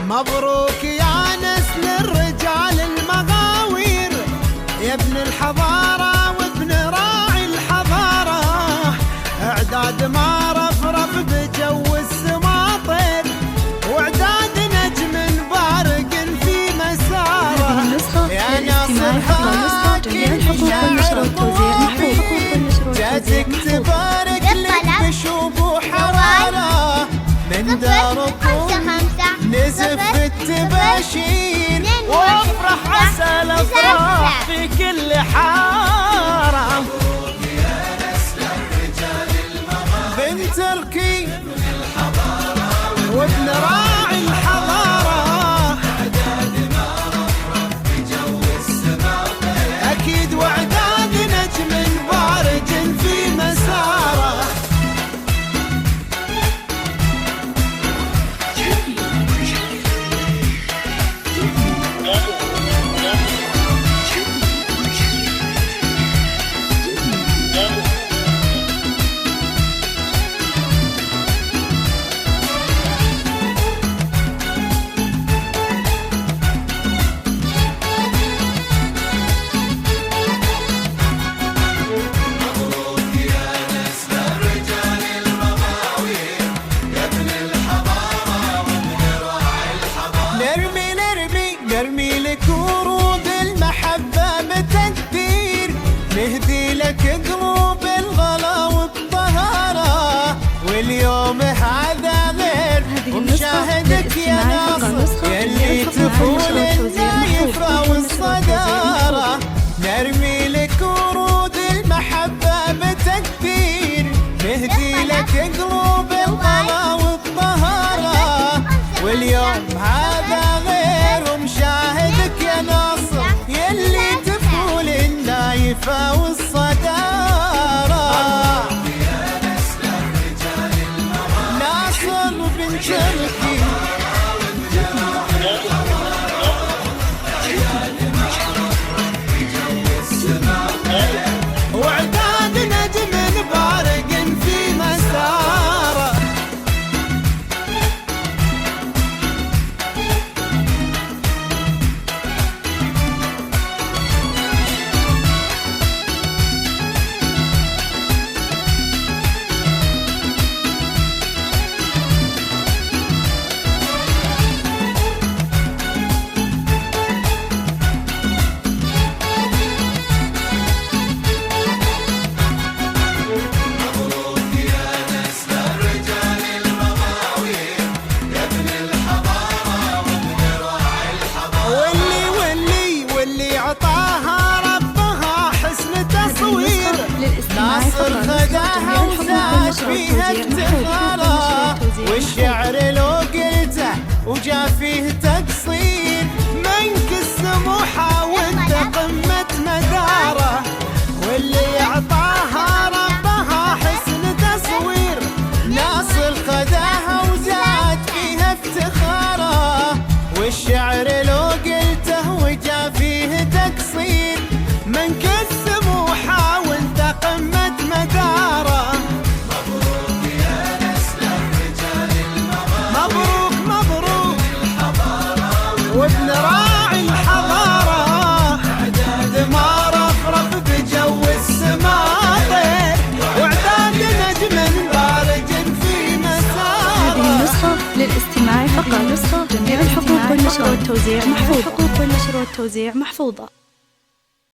مبروك يا نسل الرجال المغاوير يا ابن الحضارة وابن راعي الحضارة. اعداد ما رفرف بجو السما طير واعداد نجم بارق في مساره. يا ناصر حاكم شاعر طويل جاتك تبارك لك بشوب وحرارة من دار الطول نزف التباشير وافرح عسى الافراح في كل حاره. بنت الكي وابن راعي الحضاره اكيد واعداد نجم بارج في مساره. نرمي لك ورود المحبة بتكبير نهدي لك قلوب الغلا والطهارة. واليوم هذا غير ومشاهدك يا ناصر يلي تفول النايفة والصدارة. نرمي لك ورود المحبة بتكبير نهدي لك قلوب الغلا والطهارة. واليوم هذا مشاهدك يا ناصر يلي تفول النايفة والصدارة. ناصر بن تركي وعداد نجم بارق في مساره. ناصر خداها وزاد فيها افتخاره والشعر لو قلته وجا فيه تقصير منك السموحة وانت قمة مداره. واللي اعطاها ربها حسن تصوير ناصر خداها وزاد فيها افتخاره والشعر لو قلته وجا فيه تقصير منك السموحة وانت قمة مداره. مبروك يا نسل الرجال المغاوير مبروك مبروك وابن راعي الحضارة. اعداد ما رفرف بجو السما طير واعداد نجم بارج في مساره. هذه النسخة للاستماع فقط. جميع الحقوق والنشر والتوزيع محفوظة.